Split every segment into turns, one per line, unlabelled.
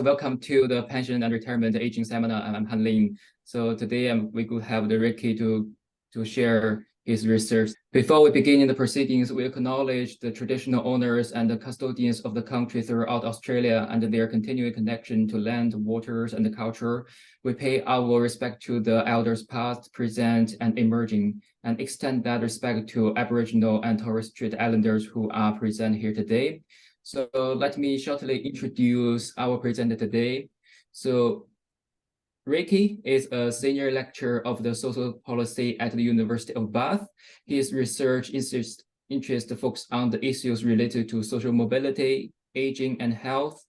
Welcome to the Pension and Retirement Aging Seminar. I'm Han Lin. So today we could have the Ricky to share his research. Before we begin in the proceedings, we acknowledge the traditional owners and the custodians of the country throughout Australia and their continuing connection to land, waters, and culture. We pay our respect to the elders past, present, and emerging, and extend that respect to Aboriginal and Torres Strait Islanders who are present here today. So let me shortly introduce our presenter today. So Ricky is a senior lecturer of the social policy at the University of Bath. His research interest focus on the issues related to social mobility, aging, and health.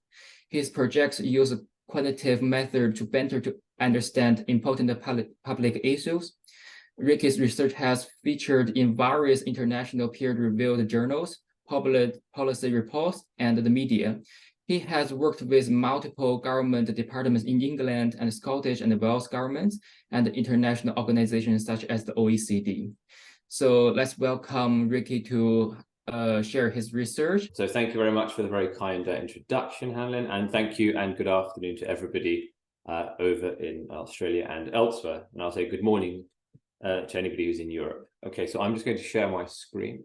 His projects use a quantitative method to better understand important public issues. Ricky's research has featured in various international peer-reviewed journals, public policy reports, and the media. He has worked with multiple government departments in England and Scottish and Welsh governments and international organizations such as the OECD. So let's welcome Ricky to share his research.
So thank you very much for the very kind introduction, Hanlin, and thank you and good afternoon to everybody over in Australia and elsewhere. And I'll say good morning to anybody who's in Europe. Okay, so I'm just going to share my screen.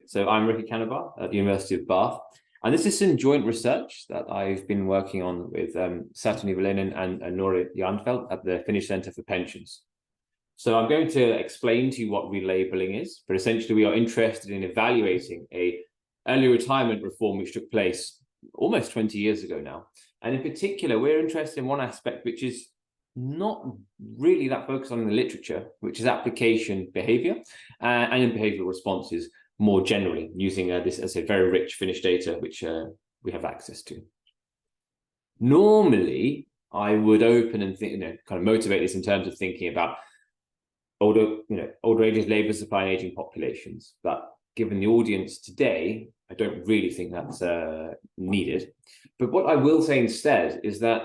So I'm Ricky Kanabar at the University of Bath, and this is some joint research that I've been working on with Satu Nivelinen and Nora Janfeldt at the Finnish Centre for Pensions. So I'm going to explain to you what relabelling is, but essentially we are interested in evaluating a early retirement reform which took place almost 20 years ago now. And in particular, we're interested in one aspect which is not really that focused on in the literature, which is application behaviour and in behavioural responses more generally, using this as a very rich Finnish data, which we have access to. Normally, I would open and think, kind of motivate this in terms of thinking about older ages, labour supply, and ageing populations. But given the audience today, I don't really think that's needed. But what I will say instead is that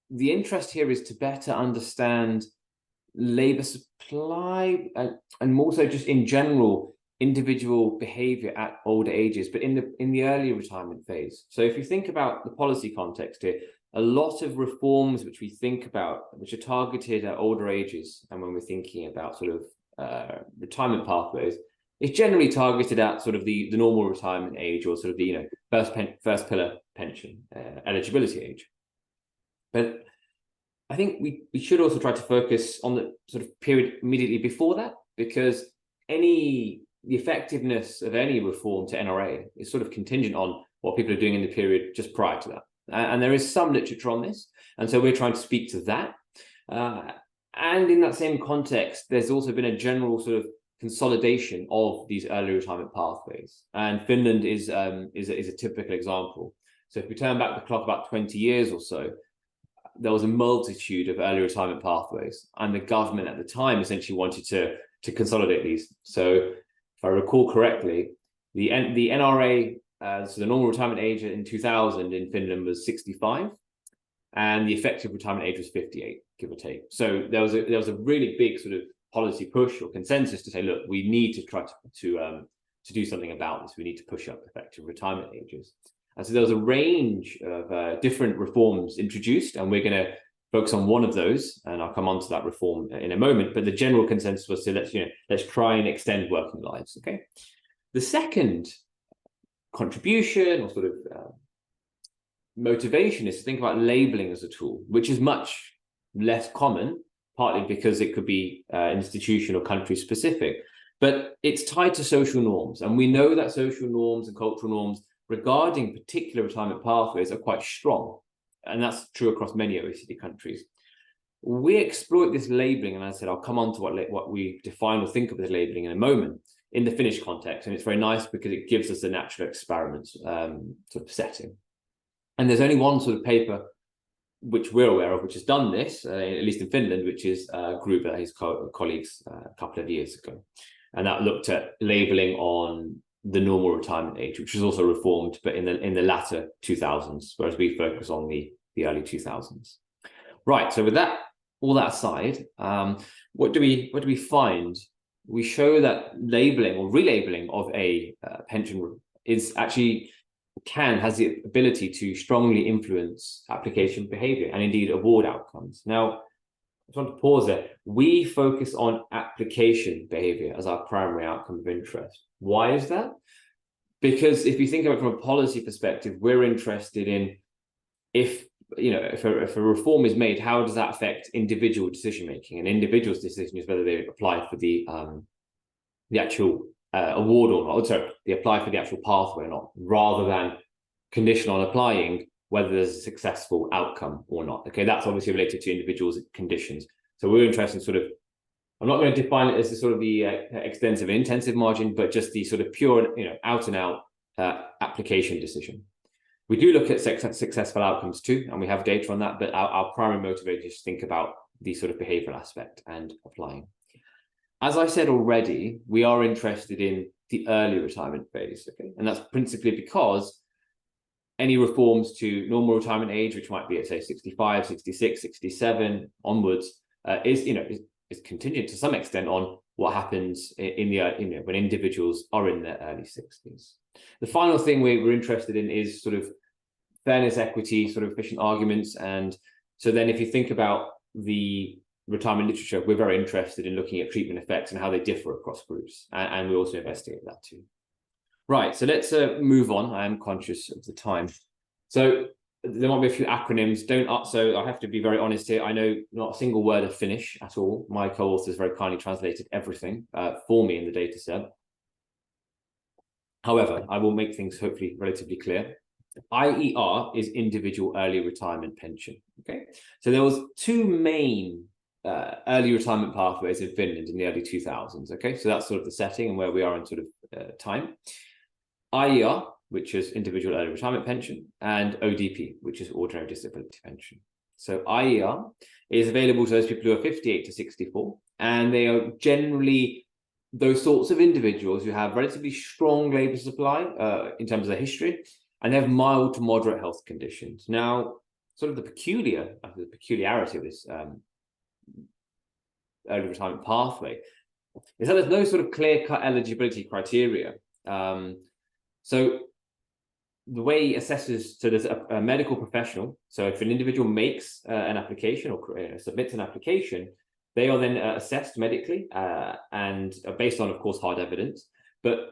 the interest here is to better understand labour supply and more so just in general individual behaviour at older ages, but in the early retirement phase. So if you think about the policy context here, a lot of reforms which we think about, which are targeted at older ages, and when we're thinking about sort of retirement pathways, it's generally targeted at sort of the normal retirement age or sort of the first pillar pension eligibility age. But I think we should also try to focus on the sort of period immediately before that, because the effectiveness of any reform to NRA is sort of contingent on what people are doing in the period just prior to that. And there is some literature on this. And so we're trying to speak to that. And in that same context, there's also been a general sort of consolidation of these early retirement pathways. And Finland is a typical example. So if we turn back the clock about 20 years or so, there was a multitude of early retirement pathways. And the government at the time essentially wanted to consolidate these. So if I recall correctly, the NRA, so the normal retirement age in 2000 in Finland was 65, and the effective retirement age was 58, give or take. So there was a really big sort of policy push or consensus to say, look, we need to try to do something about this. We need to push up effective retirement ages. And so there was a range of different reforms introduced, and we're going to focus on one of those, and I'll come on to that reform in a moment. But the general consensus was to let's try and extend working lives. Okay. The second contribution or sort of motivation is to think about labeling as a tool, which is much less common, partly because it could be institution or country specific, but it's tied to social norms. And we know that social norms and cultural norms regarding particular retirement pathways are quite strong. And that's true across many OECD countries. We exploit this labeling, and as I said, I'll come on to what we define or think of as labeling in a moment in the Finnish context. And it's very nice because it gives us a natural experiment sort of setting. And there's only one sort of paper which we're aware of, which has done this, at least in Finland, which is Gruber, his colleagues, a couple of years ago. And that looked at labeling on the normal retirement age, which was also reformed, but in the latter 2000s, whereas we focus on the early 2000s. Right. So with that, all that aside, what do we find? We show that labeling or relabeling of a pension is actually has the ability to strongly influence application behavior and indeed award outcomes. Now, I just want to pause there. We focus on application behavior as our primary outcome of interest. Why is that? Because if you think of it from a policy perspective, we're interested in if a reform is made, how does that affect individual decision making? And individuals' decision is whether they apply for the actual award or not. Sorry, they apply for the actual pathway or not, rather than conditional on applying whether there's a successful outcome or not. Okay, that's obviously related to individuals' conditions. So we're interested in sort of, I'm not going to define it as the sort of the extensive and intensive margin, but just the sort of pure, out and out application decision. We do look at successful outcomes too, and we have data on that, but our primary motivator is to think about the sort of behavioral aspect and applying. As I said already, we are interested in the early retirement phase, okay? And that's principally because any reforms to normal retirement age, which might be at say 65, 66, 67 onwards, is contingent to some extent on what happens in the when individuals are in their early 60s. The final thing we're interested in is sort of fairness, equity, sort of efficient arguments. And so then if you think about the retirement literature, we're very interested in looking at treatment effects and how they differ across groups. And we also investigate that too. Right, so let's move on. I am conscious of the time. So there might be a few acronyms. So I have to be very honest here. I know not a single word of Finnish at all. My co-authors very kindly translated everything for me in the data set. However, I will make things hopefully relatively clear. IER is individual early retirement pension. Okay, so there was two main early retirement pathways in Finland in the early 2000s. Okay, so that's sort of the setting and where we are in sort of time. IER, which is individual early retirement pension, and ODP, which is ordinary disability pension. So IER is available to those people who are 58 to 64, and they are generally those sorts of individuals who have relatively strong labour supply in terms of their history, and they have mild to moderate health conditions. Now, sort of the peculiarity of this early retirement pathway is that there's no sort of clear-cut eligibility criteria. So the way assessors, so there's a medical professional. So if an individual makes an application or submits an application, they are then assessed medically and based on, of course, hard evidence. But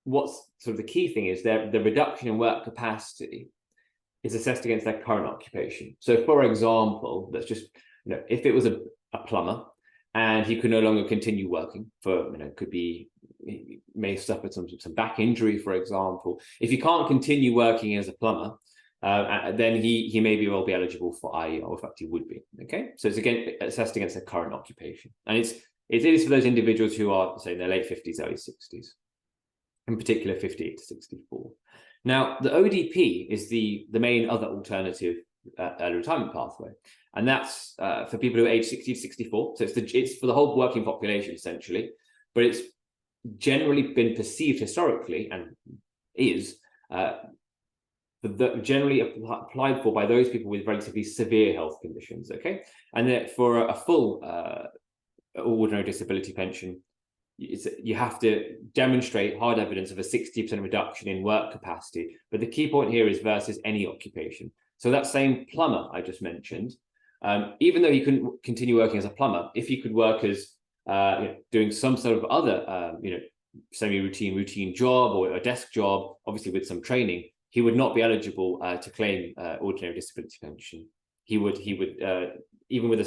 what's sort of the key thing is the reduction in work capacity is assessed against their current occupation. So for example, let's just, if it was a plumber and he could no longer continue working for, could be, he may suffer some back injury, for example. If he can't continue working as a plumber, then he may well be eligible for IER, or in fact he would be. Okay, so it's again assessed against their current occupation, and it is for those individuals who are, say, in their late 50s, early 60s, in particular 58 to 64. Now, the ODP is the main other alternative early retirement pathway, and that's for people who are age 60 to 64. So it's for the whole working population essentially, but it's generally been perceived historically and is generally applied for by those people with relatively severe health conditions. Okay, and that for a full ordinary disability pension, you have to demonstrate hard evidence of a 60% reduction in work capacity. But the key point here is versus any occupation. So that same plumber I just mentioned, even though he couldn't continue working as a plumber, if he could work as doing some sort of other semi-routine job or a desk job, obviously with some training, he would not be eligible to claim ordinary disability pension. He would even with a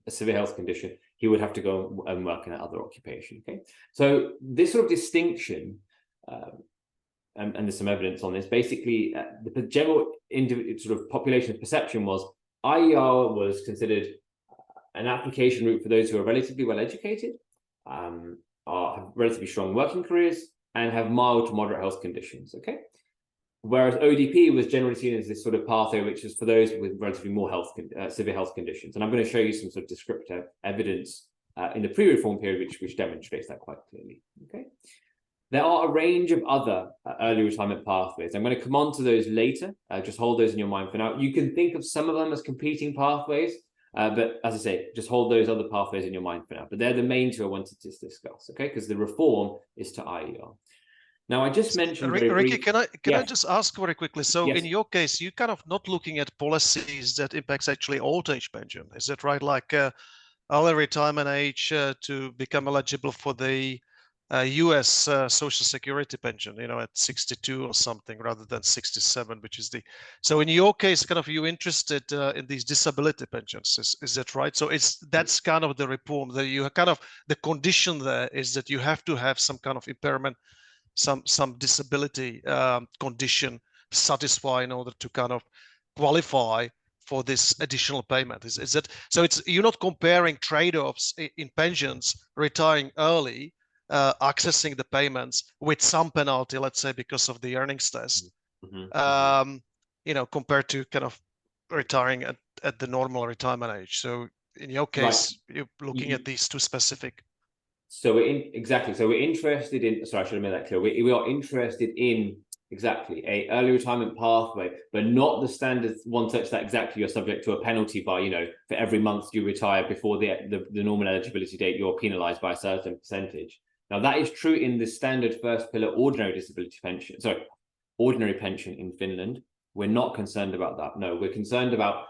severe health condition, he would have to go and work in another occupation. Okay, so this sort of distinction, and there's some evidence on this. Basically, the general sort of population perception was IER was considered an application route for those who are relatively well educated, have relatively strong working careers, and have mild to moderate health conditions. Okay, whereas ODP was generally seen as this sort of pathway, which is for those with relatively more severe health conditions. And I'm going to show you some sort of descriptive evidence in the pre-reform period, which demonstrates that quite clearly. Okay, there are a range of other early retirement pathways. I'm going to come on to those later. Just hold those in your mind for now. You can think of some of them as competing pathways. But as I say, just hold those other pathways in your mind for now. But they're the main two I wanted to discuss, okay? Because the reform is to IER. Now, I just mentioned very
Ricky, can I
Yes.
just ask very quickly? So
Yes.
in your case, you kind of not looking at policies that impacts actually old age pension. Is that right? Like early retirement age to become eligible for the US Social Security pension, you know, at 62 or something rather than 67, which is the. So in your case, kind of you interested in these disability pensions, is that right? So that's kind of the reform that you kind of, the condition there is that you have to have some kind of impairment, some disability condition satisfy in order to kind of qualify for this additional payment. Is that so? It's, you're not comparing trade-offs in pensions, retiring early, accessing the payments with some penalty, let's say because of the earnings test, you know, compared to kind of retiring at the normal retirement age. So in your case, you're looking at these two specific.
So exactly. So we're interested in. Sorry, I should have made that clear. We are interested in exactly a early retirement pathway, but not the standard one such that exactly you're subject to a penalty by, you know, for every month you retire before the normal eligibility date, you're penalised by a certain percentage. Now that is true in the standard first pillar ordinary disability pension. Sorry, ordinary pension in Finland. We're not concerned about that. No, we're concerned about.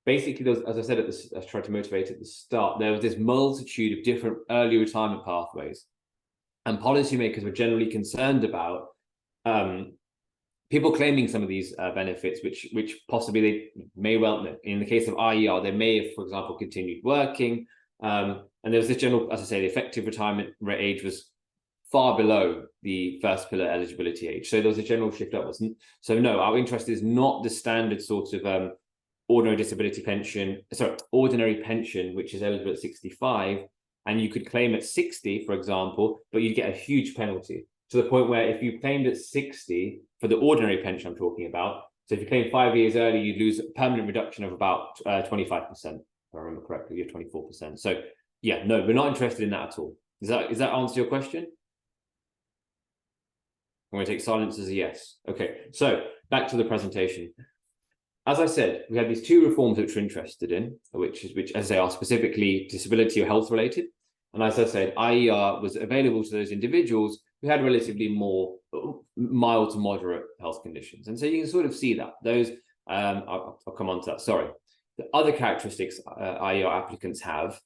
Basically, those, as I said, I tried to motivate at the start, there was this multitude of different early retirement pathways, and policymakers were generally concerned about people claiming some of these benefits, which possibly they may well, in the case of IER, they may have, for example, continued working, and there was this general, as I say, the effective retirement age was far below the first pillar eligibility age, so there was a general shift upwards. So no, our interest is not the standard sort of ordinary disability pension, ordinary pension, which is eligible at 65, and you could claim at 60, for example, but you'd get a huge penalty to the point where if you claimed at 60 for the ordinary pension I'm talking about, so if you claim 5 years early, you'd lose a permanent reduction of about 25%, if I remember correctly, you're 24%. So yeah, no, we're not interested in that at all. Does that answer your question? I'm going to take silence as a yes. Okay, so back to the presentation. As I said, we have these two reforms which we're interested in, which as they are specifically disability or health related. And as I said, IER was available to those individuals who had relatively more mild to moderate health conditions. And so you can sort of see that. Those, I'll come on to that, sorry. The other characteristics IER applicants have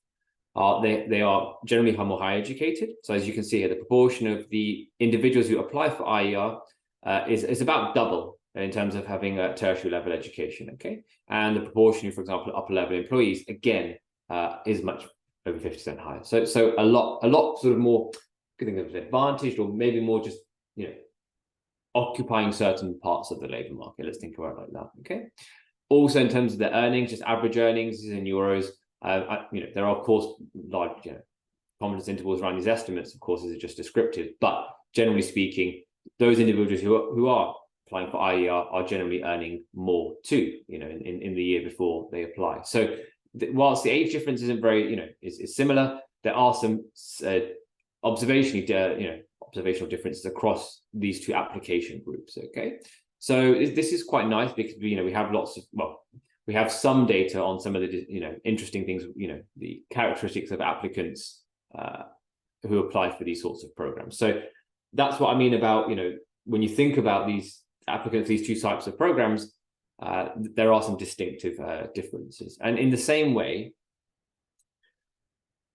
are they are generally more high educated. So as you can see here, the proportion of the individuals who apply for IER is about double in terms of having a tertiary level education, okay? And the proportion, for example, upper level employees, again, is much over 50% higher. So a lot sort of more, I think of advantaged, or maybe more just, you know, occupying certain parts of the labor market. Let's think about it like that, okay? Also, in terms of the earnings, just average earnings in euros, you know, there are, of course, large, you know, confidence intervals around these estimates, of course, is just descriptive, but generally speaking, those individuals who are applying for IER are generally earning more too, you know, in the year before they apply. So whilst the age difference isn't very, you know, is similar, there are some observational differences across these two application groups, okay? So this is quite nice because, you know, we have we have some data on some of the, you know, interesting things, you know, the characteristics of applicants who apply for these sorts of programs. So that's what I mean about, you know, when you think about these applicants, these two types of programs, there are some distinctive differences. And in the same way,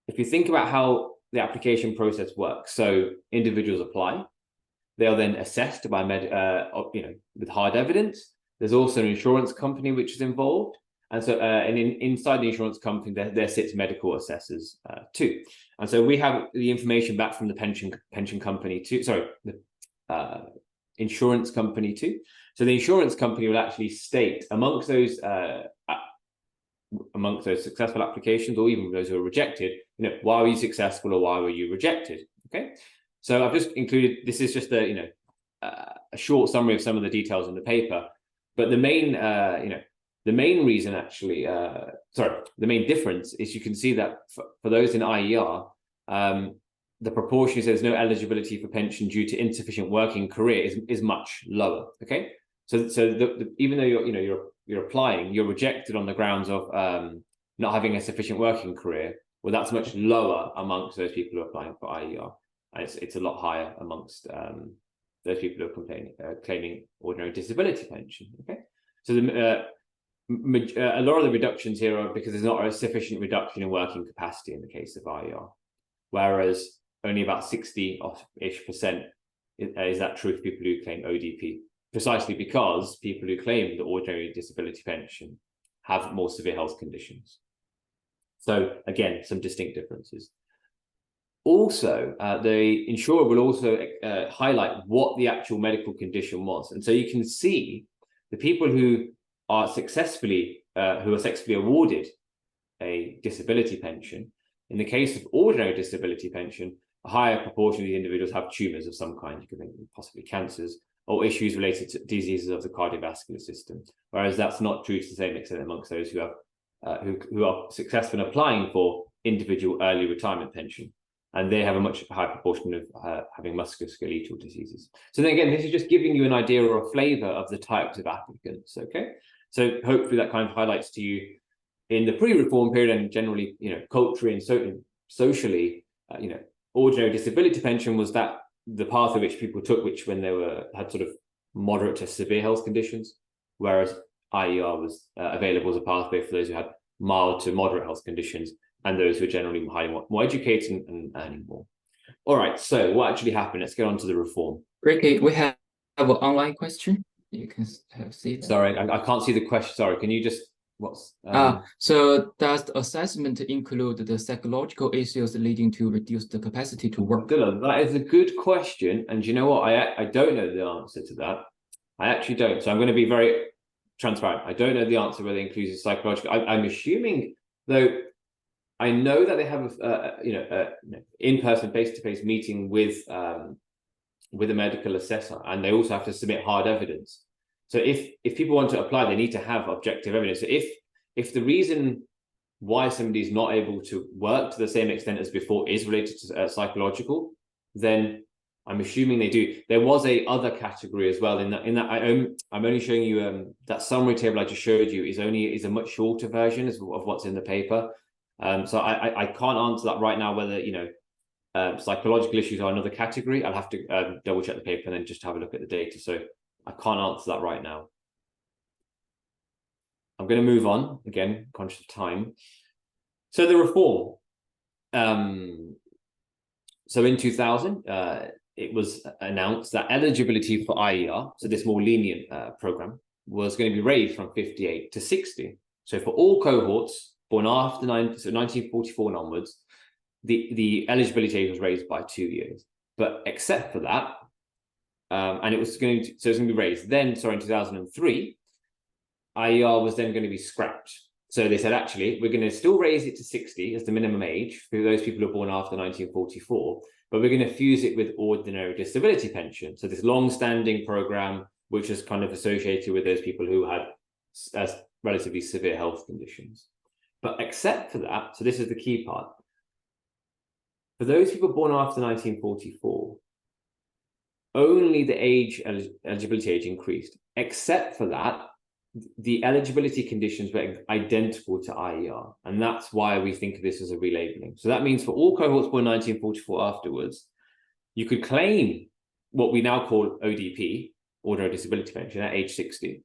if you think about how the application process works, so individuals apply, they are then assessed by you know, with hard evidence. There's also an insurance company which is involved, and so inside the insurance company there sits medical assessors too. And so we have the information back from the pension company too. Sorry, the insurance company too. So the insurance company will actually state amongst those successful applications, or even those who are rejected, you know, why were you successful or why were you rejected? Okay, so I've just included, this is just a, you know, a short summary of some of the details in the paper, but the main you know, the main reason actually, the main difference is you can see that for those in IER, the proportion says no eligibility for pension due to insufficient working career is much lower. Okay, so even though you're applying, you're rejected on the grounds of not having a sufficient working career. Well, that's much lower amongst those people who are applying for IER. And it's a lot higher amongst those people who are claiming ordinary disability pension. Okay, so a lot of the reductions here are because there's not a sufficient reduction in working capacity in the case of IER, whereas only about 60-ish% is that true for people who claim ODP, precisely because people who claim the ordinary disability pension have more severe health conditions. So again, some distinct differences. Also, the insurer will also highlight what the actual medical condition was. And so you can see the people who are successfully awarded a disability pension. In the case of ordinary disability pension, a higher proportion of the individuals have tumors of some kind. You could think possibly cancers or issues related to diseases of the cardiovascular system. Whereas that's not true to the same extent amongst those who have who are successful in applying for individual early retirement pension. And they have a much higher proportion of having musculoskeletal diseases. So then again, this is just giving you an idea or a flavor of the types of applicants, okay? So hopefully that kind of highlights to you in the pre-reform period and generally, culturally and socially, ordinary disability pension was that the path of which people took, which when they had sort of moderate to severe health conditions, whereas IER was available as a pathway for those who had mild to moderate health conditions and those who are generally highly more educated and earning more. All right, so what actually happened? Let's get on to the reform.
Ricky, we have an online question. You can see that.
Sorry, I can't see the question. Sorry, can you just,
so does the assessment include the psychological issues leading to reduced capacity to work?
Dylan, that is a good question. And you know what? I don't know the answer to that. I actually don't. So I'm going to be very transparent. I don't know the answer whether it includes psychological. I'm assuming, though, I know that they have in-person, face-to-face meeting with a medical assessor, and they also have to submit hard evidence. So if people want to apply, they need to have objective evidence. So if the reason why somebody's not able to work to the same extent as before is related to psychological, then I'm assuming they do. There was a other category as well. In that I'm only showing you that summary table I just showed you is a much shorter version of what's in the paper. So I can't answer that right now whether psychological issues are another category. I'll have to double check the paper and then just have a look at the data. So I can't answer that right now. I'm going to move on, again, conscious of time. So the reform. So in 2000, it was announced that eligibility for IER, so this more lenient program, was going to be raised from 58 to 60. So for all cohorts born after 1944 and onwards, the eligibility age was raised by 2 years. But except for that, and it was going to be raised. Then, sorry, in 2003, IER was then going to be scrapped. So they said, actually, we're going to still raise it to 60 as the minimum age for those people who are born after 1944, but we're going to fuse it with ordinary disability pension. So this long-standing program, which is kind of associated with those people who had relatively severe health conditions. But except for that, so this is the key part, for those people born after 1944, only the eligibility age increased. Except for that, the eligibility conditions were identical to IER. And that's why we think of this as a relabeling. So that means for all cohorts born 1944 afterwards, you could claim what we now call ODP, ordinary disability pension, at age 60,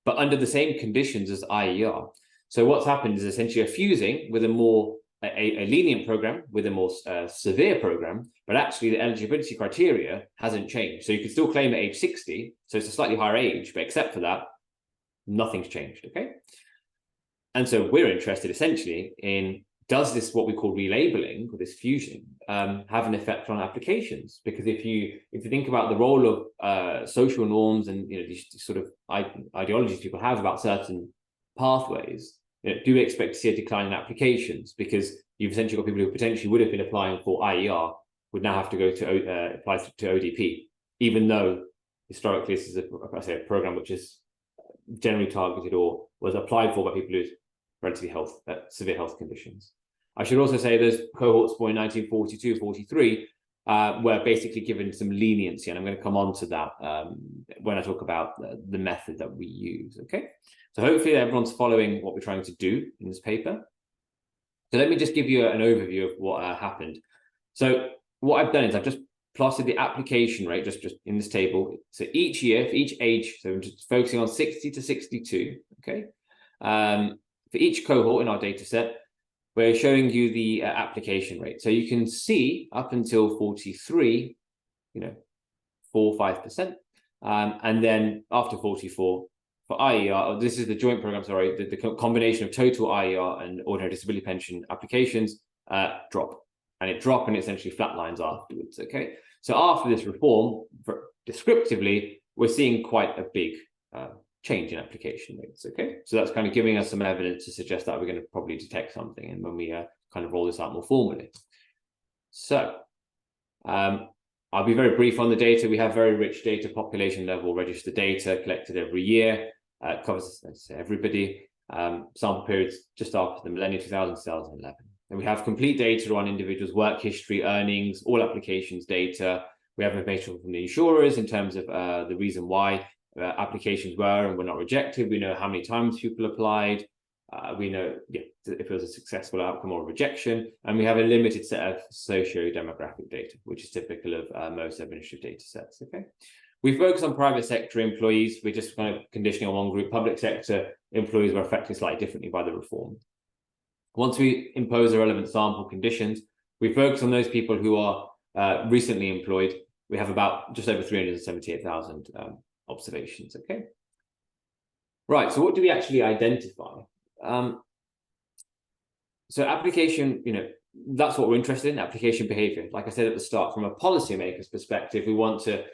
but under the same conditions as IER. So what's happened is essentially a fusing with a more a lenient program with a more severe program, but actually the eligibility criteria hasn't changed. So you can still claim at age 60, so it's a slightly higher age, but except for that, nothing's changed, okay? And so we're interested essentially in, does this, what we call relabeling, or this fusion, have an effect on applications? Because if you think about the role of social norms and these sort of ideologies people have about certain pathways, do we expect to see a decline in applications? Because you've essentially got people who potentially would have been applying for IER would now have to go to apply to ODP, even though historically this is a program which is generally targeted or was applied for by people with relatively severe health conditions. I should also say those cohorts born in 1942, 43 were basically given some leniency, and I'm going to come on to that when I talk about the method that we use, okay? So hopefully everyone's following what we're trying to do in this paper. So let me just give you an overview of what happened. So what I've done is I've just plotted the application rate just in this table. So each year for each age, so I'm just focusing on 60 to 62, okay? For each cohort in our data set, we're showing you the application rate. So you can see up until 43, 4-5%. And then after 44, for IER, this is the joint program, sorry, the combination of total IER and ordinary disability pension applications drop. And it drop and it essentially flatlines afterwards, okay? So after this reform, descriptively, we're seeing quite a big change in application rates, okay? So that's kind of giving us some evidence to suggest that we're going to probably detect something and when we kind of roll this out more formally. So I'll be very brief on the data. We have very rich data, population level registered data collected every year. It covers, let's say, everybody. Sample periods just after the millennium, 2000 to 2011. And we have complete data on individuals' work history, earnings, all applications data. We have information from the insurers in terms of the reason why applications were and were not rejected. We know how many times people applied. We know if it was a successful outcome or rejection. And we have a limited set of socio-demographic data, which is typical of most administrative data sets, okay? We focus on private sector employees. We're just kind of conditioning on one group. Public sector employees were affected slightly differently by the reform. Once we impose the relevant sample conditions, we focus on those people who are recently employed. We have about just over 378,000 observations, okay? Right, so what do we actually identify? So application, that's what we're interested in, application behavior. Like I said at the start, from a policymaker's perspective, we want to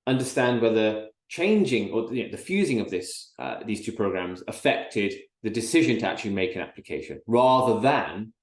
understand whether changing or the fusing of these two programs affected the decision to actually make an application rather than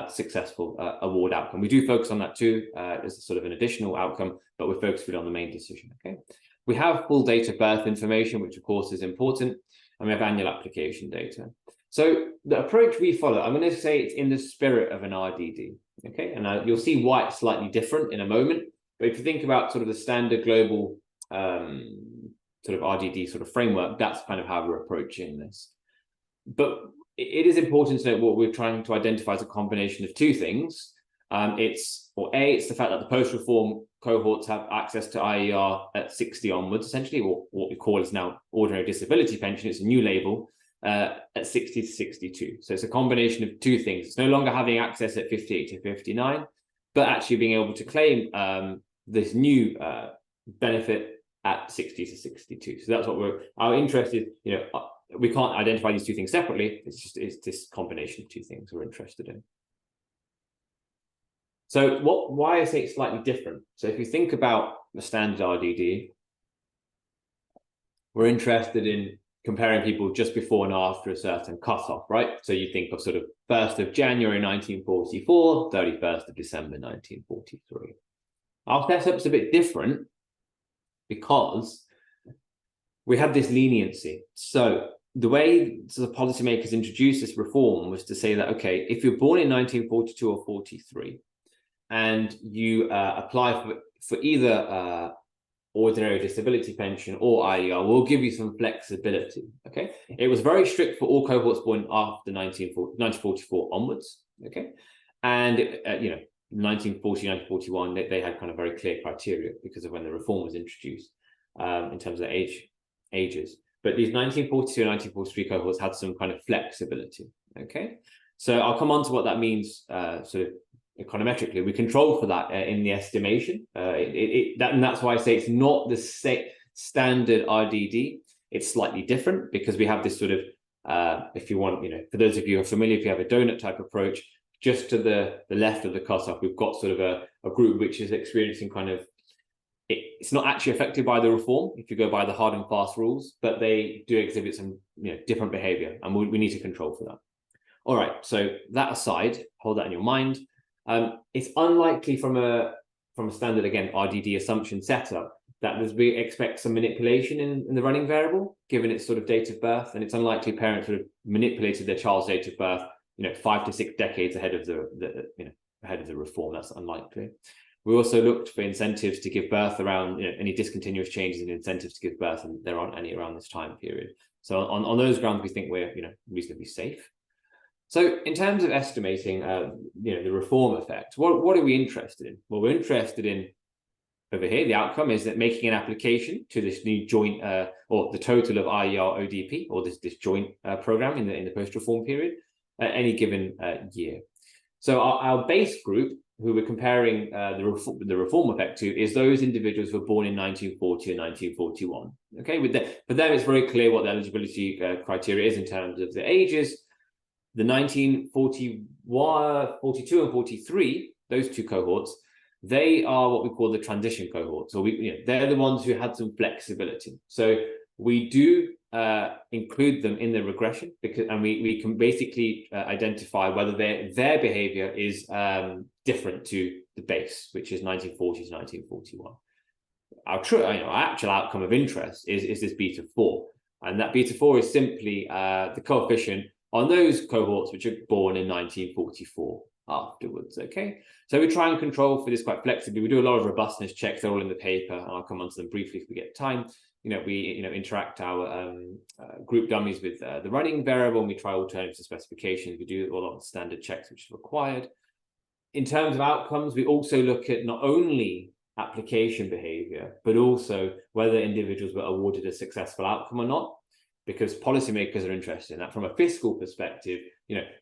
successful award outcome. We do focus on that too as a sort of an additional outcome, but we're focused really on the main decision, okay? We have full date of birth information, which of course is important, and we have annual application data. So the approach we follow, I'm going to say it's in the spirit of an RDD, okay? And you'll see why it's slightly different in a moment. But if you think about sort of the standard global sort of RDD sort of framework, that's kind of how we're approaching this. But it is important to note what we're trying to identify as a combination of two things. It's the fact that the post-reform cohorts have access to IER at 60 onwards, essentially, or what we call is now ordinary disability pension. It's a new label at 60 to 62. So it's a combination of two things. It's no longer having access at 58 to 59, but actually being able to claim this new benefit at 60 to 62. So that's what our interest is. We can't identify these two things separately. It's this combination of two things we're interested in. So why I say it's slightly different. So if you think about the standard RDD, we're interested in comparing people just before and after a certain cutoff, right? So you think of sort of 1st of January 1944, 31st of December 1943. Our setup's a bit different because we have this leniency. So the way the policymakers introduced this reform was to say that, okay, if you're born in 1942 or 43, and you apply for either ordinary disability pension or IER, we'll give you some flexibility, okay? It was very strict for all cohorts born after 1944 onwards, okay? And, 1940, 1941, they had kind of very clear criteria because of when the reform was introduced in terms of ages. But these 1942 and 1943 cohorts had some kind of flexibility, okay? So I'll come on to what that means sort of econometrically. We control for that in the estimation. And that's why I say it's not the standard RDD. It's slightly different because we have this sort of, if you want, for those of you who are familiar, if you have a donut type approach, just to the left of the cutoff, we've got sort of a group which is experiencing kind of, it's not actually affected by the reform if you go by the hard and fast rules, but they do exhibit some different behavior, and we need to control for that. All right, so that aside, hold that in your mind. It's unlikely from a standard, again, RDD assumption setup that we expect some manipulation in the running variable, given its sort of date of birth, and it's unlikely parents would have manipulated their child's date of birth, 5 to 6 decades ahead of the reform. That's unlikely. We also looked for incentives to give birth around any discontinuous changes in incentives to give birth, and there aren't any around this time period. So on those grounds, we think we're reasonably safe. So in terms of estimating the reform effect, what are we interested in? Well, we're interested in over here, the outcome is that making an application to this new joint or the total of IER ODP, or this joint program in the post-reform period at any given year. So our base group, who we're comparing the reform effect to, is those individuals who were born in 1940 and 1941. Okay, for them it's very clear what the eligibility criteria is in terms of the ages. The 1941, 42 and 43, those two cohorts, they are what we call the transition cohorts. So they're the ones who had some flexibility. So we do include them in the regression, and we can basically identify whether their behavior is different to the base, which is 1940 to 1941. Our actual outcome of interest is this beta 4, and that beta 4 is simply the coefficient on those cohorts which are born in 1944 afterwards. Okay, so we try and control for this quite flexibly. We do a lot of robustness checks. They're all in the paper, and I'll come on to them briefly if we get time. We interact our group dummies with the running variable, and we try alternatives to specifications. We do all of the standard checks which is required. In terms of outcomes, we also look at not only application behavior, but also whether individuals were awarded a successful outcome or not, because policymakers are interested in that. From a fiscal perspective,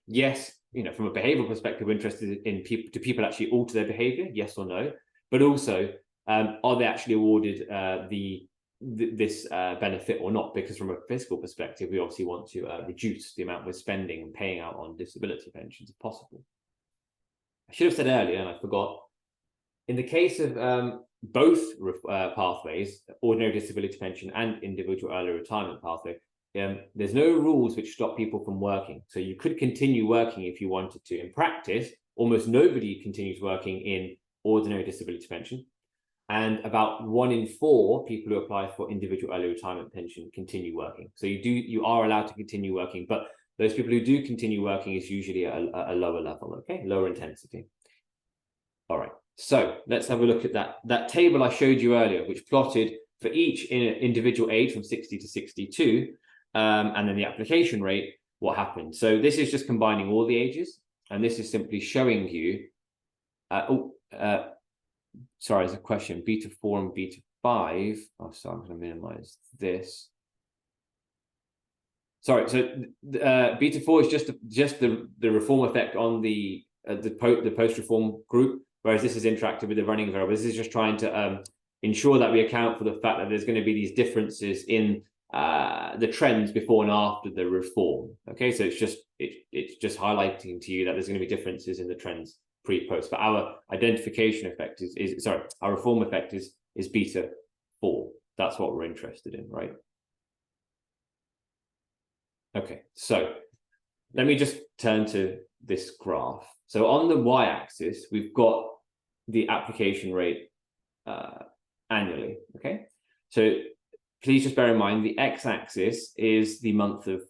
yes, from a behavioral perspective, we're interested in do people actually alter their behavior, yes or no, but also are they actually awarded this benefit or not? Because from a fiscal perspective, we obviously want to reduce the amount we're spending and paying out on disability pensions if possible. I should have said earlier, and I forgot, in the case of both pathways, ordinary disability pension and individual early retirement pathway, there's no rules which stop people from working. So you could continue working if you wanted to. In practice, almost nobody continues working in ordinary disability pension, and about 1 in 4 people who apply for individual early retirement pension continue working. So you are allowed to continue working, but those people who do continue working is usually a lower level, okay, lower intensity. All right, so let's have a look at that table I showed you earlier, which plotted for each individual age from 60 to 62, and then the application rate, what happened. So this is just combining all the ages, and this is simply showing you, sorry, there's a question, beta 4 and beta 5. Oh, sorry, I'm going to minimize this. Sorry, so beta 4 is just the reform effect on the post-reform group, whereas this is interactive with the running variable. This is just trying to ensure that we account for the fact that there's going to be these differences in the trends before and after the reform. Okay, so it's just highlighting to you that there's going to be differences in the trends pre-post. But our identification effect our reform effect is beta 4. That's what we're interested in, right? Okay, so let me just turn to this graph. So on the y-axis, we've got the application rate annually, okay? So please just bear in mind the x-axis is the month of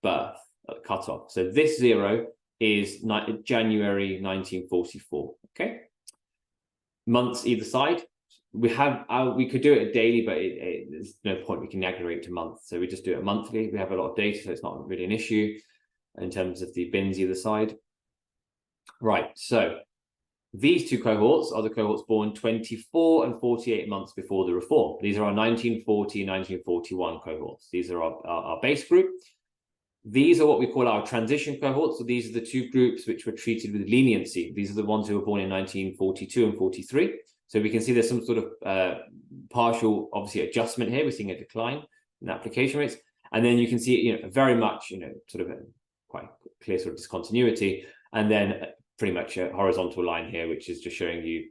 birth cutoff. So this 0 is January 1944, okay? Months either side. We could do it daily, but there's no point. We can aggregate to months, so we just do it monthly. We have a lot of data, so it's not really an issue in terms of the bins either side. Right, so these two cohorts are the cohorts born 24 and 48 months before the reform. These are our 1940 and 1941 cohorts. These are our base group. These are what we call our transition cohorts. So these are the two groups which were treated with leniency. These are the ones who were born in 1942 and 43. So we can see there's some sort of partial, obviously, adjustment here. We're seeing a decline in application rates. And then you can see, very much, sort of a quite clear sort of discontinuity. And then pretty much a horizontal line here, which is just showing you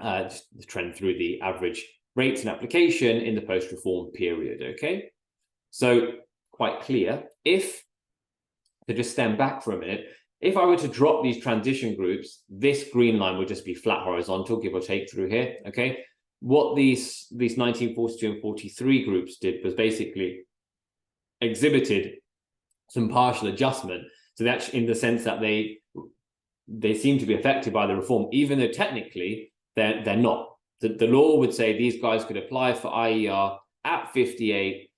just the trend through the average rates and application in the post-reform period, okay? So quite clear. To just stand back for a minute, if I were to drop these transition groups, this green line would just be flat horizontal, give or take through here, okay? What these 1942 and 43 groups did was basically exhibited some partial adjustment. So that's in the sense that they seem to be affected by the reform, even though technically they're not. The law would say these guys could apply for IER at 58,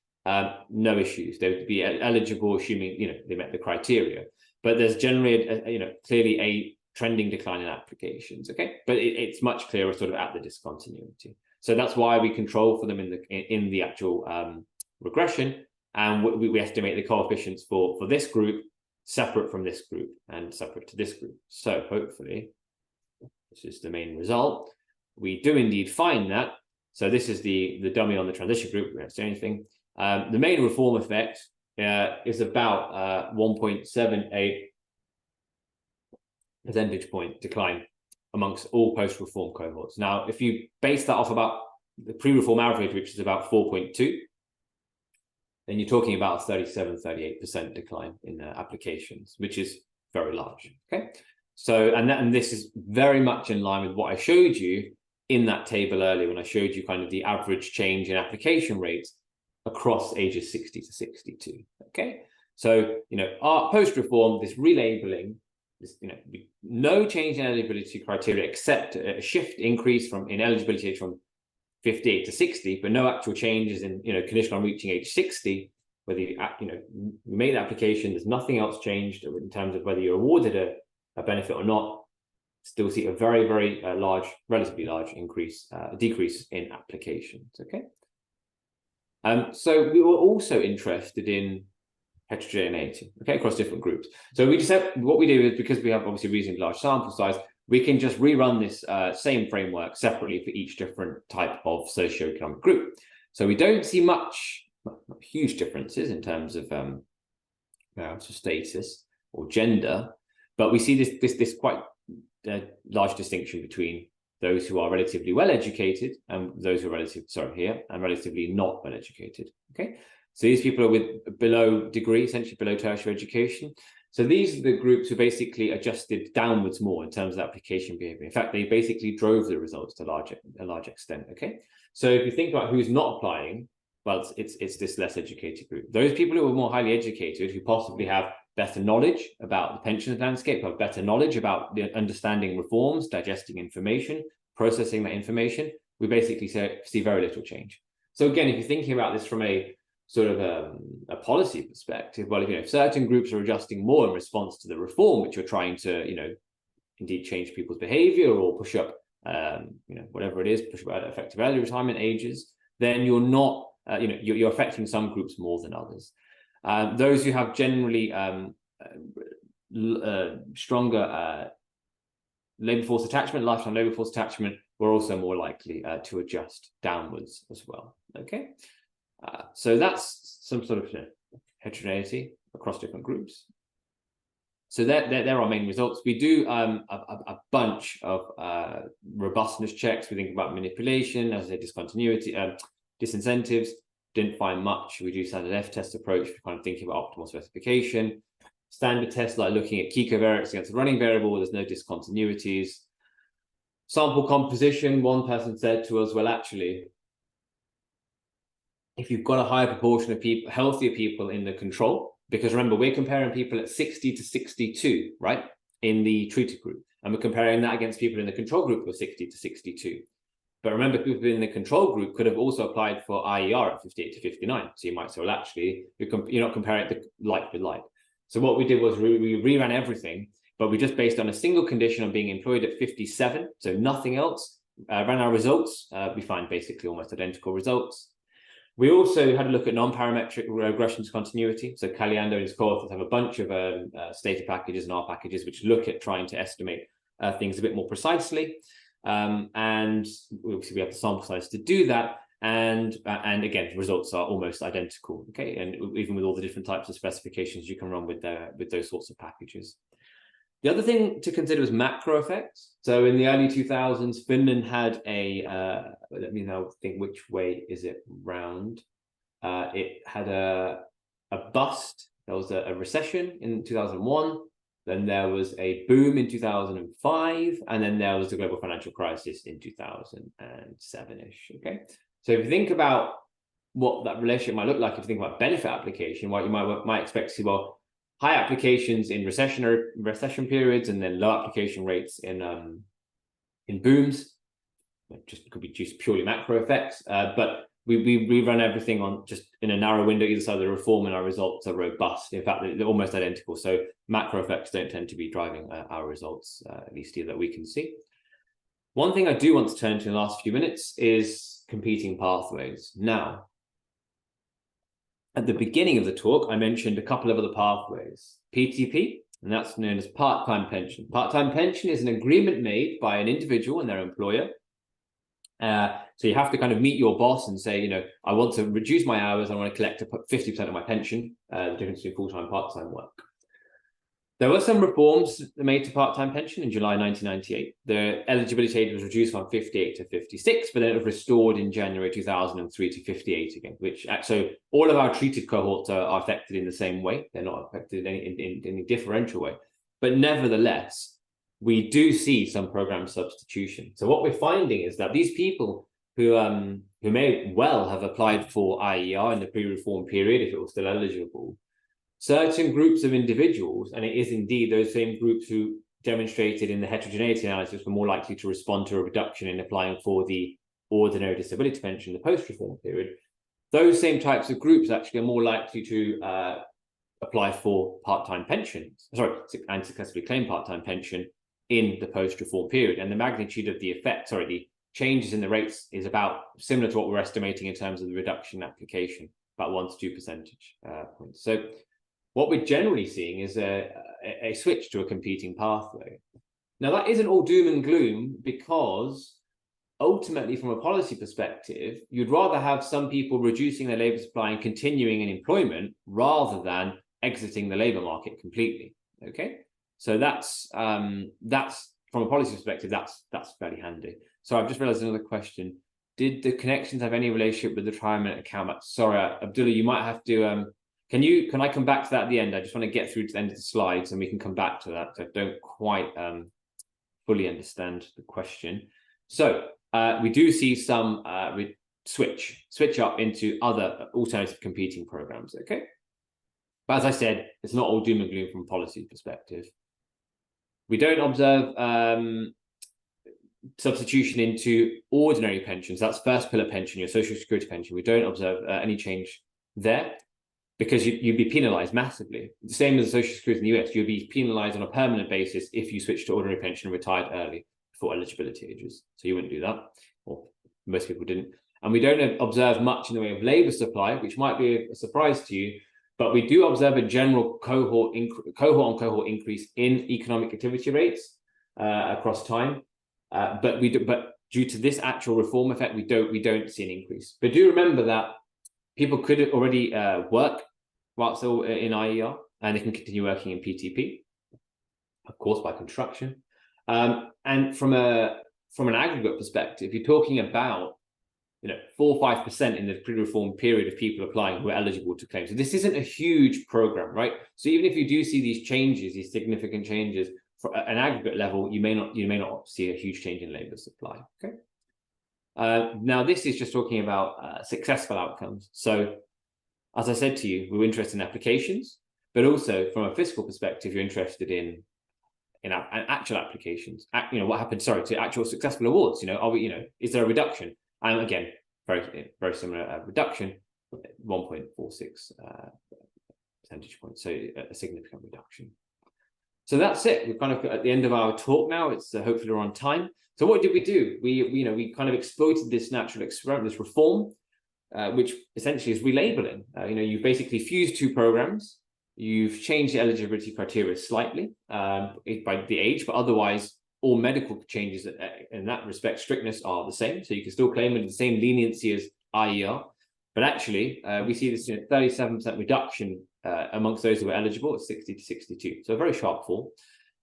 no issues. They would be eligible, assuming they met the criteria. But there's generally, clearly trending decline in applications. Okay, but it's much clearer sort of at the discontinuity. So that's why we control for them in the actual regression, and we estimate the coefficients for this group separate from this group and separate to this group. So hopefully, this is the main result. We do indeed find that. So this is the dummy on the transition group. We don't say anything. The main reform effect is about 1.78 percentage point decline amongst all post-reform cohorts. Now, if you base that off about the pre-reform average, which is about 4.2, then you're talking about a 38% decline in applications, which is very large. Okay, so and this is very much in line with what I showed you in that table earlier when I showed you kind of the average change in application rates across ages 60 to 62. Okay, so our post-reform, this relabelling, this, no change in eligibility criteria except a shift increase in eligibility age from 58 to 60, but no actual changes in condition on reaching age 60. Whether you made the application, there's nothing else changed in terms of whether you're awarded a benefit or not. Still see a very, very large, relatively large decrease in applications. Okay. So we were also interested in heterogeneity, okay, across different groups. So we just have, what we do is, because we have obviously reasonably large sample size, we can just rerun this same framework separately for each different type of socioeconomic group. So we don't see not huge differences in terms of status or gender, but we see this quite large distinction between those who are relatively well educated and those who are relatively not well educated. Okay, so these people are with essentially below tertiary education. So these are the groups who basically adjusted downwards more in terms of application behavior. In fact, they basically drove the results to a large extent. Okay, so if you think about who's not applying, well, it's this less educated group. Those people who are more highly educated, who possibly have better knowledge about the pensions landscape, have better knowledge about the understanding reforms, digesting information, processing that information, we basically see very little change. So again, if you're thinking about this from a sort of a policy perspective, well, if certain groups are adjusting more in response to the reform, which you're trying to indeed change people's behavior or push up whatever it is, push up effective early retirement ages, then you're not you're affecting some groups more than others. Those who have generally stronger labour force attachment, lifetime labour force attachment, were also more likely to adjust downwards as well. Okay, so that's some sort of heterogeneity across different groups. So there are main results. We do a bunch of robustness checks. We think about manipulation, as I say, discontinuity, disincentives. Didn't find much. We do standard F-test approach for kind of thinking about optimal specification. Standard tests like looking at key covariates against a running variable, there's no discontinuities. Sample composition, one person said to us, well, actually, if you've got a higher proportion of people, healthier people in the control, because remember, we're comparing people at 60 to 62, right, in the treated group, and we're comparing that against people in the control group who are 60 to 62. But remember, people in the control group could have also applied for IER at 58 to 59. So you might say, well, actually, you're not comparing the like with like. So what we did was we reran everything, but we just based on a single condition of being employed at 57, so nothing else, ran our results. We find basically almost identical results. We also had a look at non-parametric regression discontinuity. So Caliendo and his co-authors have a bunch of Stata packages and R packages which look at trying to estimate things a bit more precisely. And obviously we have the sample size to do that, and again, the results are almost identical. Okay, and even with all the different types of specifications you can run with those sorts of packages. The other thing to consider is macro effects. So in the early 2000s, Finland had let me now think which way is it round. It had a bust. There was a recession in 2001. Then there was a boom in 2005, and then there was the global financial crisis in 2007-ish. Okay, so if you think about what that relationship might look like, if you think about benefit application, what you might expect to see, well, high applications in recession periods, and then low application rates in booms. It just could be just purely macro effects, but we run everything on just in a narrow window either side of the reform, and our results are robust. In fact, they're almost identical. So macro effects don't tend to be driving our results, at least here that we can see. One thing I do want to turn to in the last few minutes is competing pathways. Now, at the beginning of the talk, I mentioned a couple of other pathways. PTP, and that's known as part-time pension. Part-time pension is an agreement made by an individual and their employer. So you have to kind of meet your boss and say, you know, I want to reduce my hours. I want to collect 50% of my pension, the difference between full-time and part-time work. There were some reforms made to part-time pension in July 1998. The eligibility age was reduced from 58 to 56, but then it was restored in January 2003 to 58 again, which so all of our treated cohorts are affected in the same way. They're not affected in any differential way. But nevertheless, we do see some program substitution. So what we're finding is that these people who may well have applied for IER in the pre-reform period, if it was still eligible, certain groups of individuals, and it is indeed those same groups who demonstrated in the heterogeneity analysis were more likely to respond to a reduction in applying for the ordinary disability pension in the post-reform period, those same types of groups actually are more likely to apply for part-time pensions, and successfully claim part-time pension in the post-reform period. And the magnitude of the effect, the changes in the rates is about similar to what we're estimating in terms of the reduction in application, about 1 to 2 percentage points. So what we're generally seeing is a switch to a competing pathway. Now, that isn't all doom and gloom, because ultimately, from a policy perspective, you'd rather have some people reducing their labour supply and continuing in employment rather than exiting the labour market completely. Okay, so that's from a policy perspective, that's fairly handy. So I've just realised another question. Did the connections have any relationship with the retirement account? Sorry, Abdullah, you might have to. Can I come back to that at the end? I just want to get through to the end of the slides and we can come back to that. I don't quite fully understand the question. So we do see some switch up into other alternative competing programs, okay? But as I said, it's not all doom and gloom from a policy perspective. We don't observe substitution into ordinary pensions. That's first pillar pension, your social security pension. We don't observe any change there, because you'd be penalized massively. The same as the social security in the US, you'd be penalized on a permanent basis if you switched to ordinary pension and retired early before eligibility ages. So you wouldn't do that, or most people didn't. And we don't observe much in the way of labor supply, which might be a surprise to you, but we do observe a general cohort on cohort increase in economic activity rates across time. But due to this actual reform effect, we don't see an increase. But do remember that people could already work while still in IER, and they can continue working in PTP, of course, by construction. And from an aggregate perspective, you're talking about 4 or 5% in the pre-reform period of people applying who are eligible to claim. So this isn't a huge program, right? So even if you do see these changes, these significant changes, for an aggregate level, you may not see a huge change in labour supply. Okay. Now, this is just talking about successful outcomes. So, as I said to you, we're interested in applications, but also from a fiscal perspective, you're interested in actual applications. What happened? To actual successful awards. Is there a reduction? And again, very similar reduction, 1.46 percentage points. So a significant reduction. So that's it. We're kind of at the end of our talk now. It's hopefully we're on time. So what did we do? We kind of exploited this natural experiment, this reform, which essentially is relabeling. You've basically fused two programs. You've changed the eligibility criteria slightly by the age, but otherwise all medical changes in that respect, strictness, are the same. So you can still claim with the same leniency as IER, but actually we see this 37% reduction amongst those who are eligible at 60 to 62. So a very sharp fall.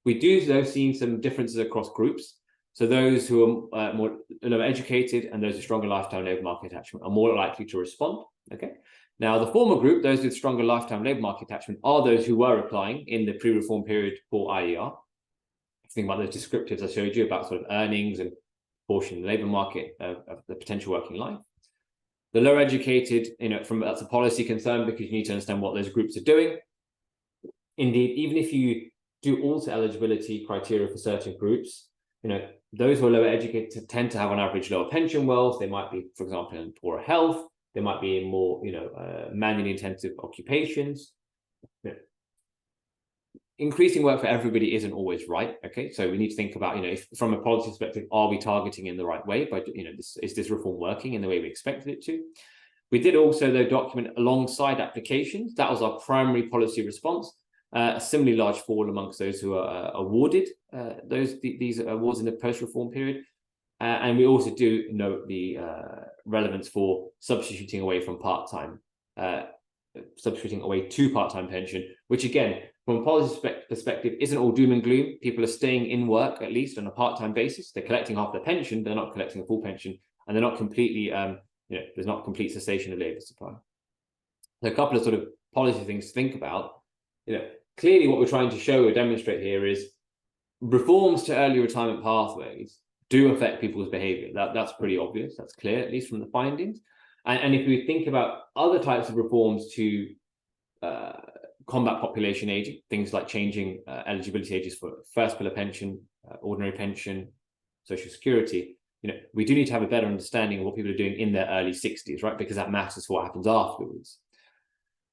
We do though see some differences across groups. So those who are more lower educated and those with stronger lifetime labour market attachment are more likely to respond. Okay. Now, the former group, those with stronger lifetime labour market attachment, are those who were applying in the pre-reform period for IER. Think about those descriptives I showed you about sort of earnings and portion of the labour market of the potential working life. The lower educated, that's a policy concern because you need to understand what those groups are doing. Indeed, even if you do alter eligibility criteria for certain groups, those who are lower educated tend to have on average lower pension wealth. They might be, for example, in poorer health. They might be in more, manually intensive occupations. Increasing work for everybody isn't always right. Okay, so we need to think about, if from a policy perspective, are we targeting in the right way? But is this reform working in the way we expected it to? We did also, though, document alongside applications. That was our primary policy response. A similarly large fall amongst those who are awarded these awards in the post-reform period. And we also do note the relevance for substituting away to part-time pension, which again, from a policy perspective, isn't all doom and gloom. People are staying in work, at least on a part-time basis. They're collecting half their pension, they're not collecting a full pension, and they're not completely, there's not complete cessation of labour supply. So a couple of sort of policy things to think about. Clearly what we're trying to show or demonstrate here is reforms to early retirement pathways do affect people's behaviour. That's pretty obvious. That's clear, at least from the findings. And if we think about other types of reforms to combat population aging, things like changing eligibility ages for first pillar pension, ordinary pension, social security, we do need to have a better understanding of what people are doing in their early 60s, right? Because that matters for what happens afterwards.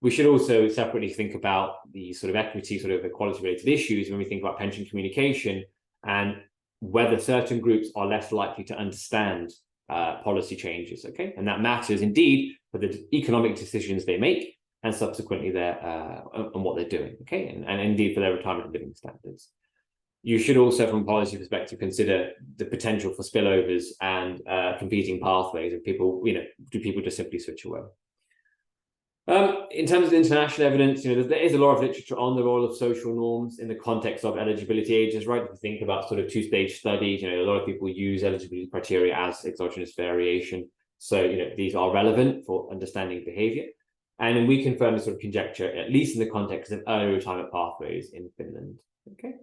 We should also separately think about the sort of equity, sort of equality related issues when we think about pension communication and whether certain groups are less likely to understand policy changes, okay? And that matters indeed for the economic decisions they make and subsequently on what they're doing, okay? And indeed for their retirement living standards. You should also, from a policy perspective, consider the potential for spillovers and competing pathways of people, do people just simply switch away? In terms of international evidence, there is a lot of literature on the role of social norms in the context of eligibility ages, right? If you think about sort of two-stage studies, a lot of people use eligibility criteria as exogenous variation. So, these are relevant for understanding behavior. And we confirm this sort of conjecture, at least in the context of early retirement pathways in Finland, okay?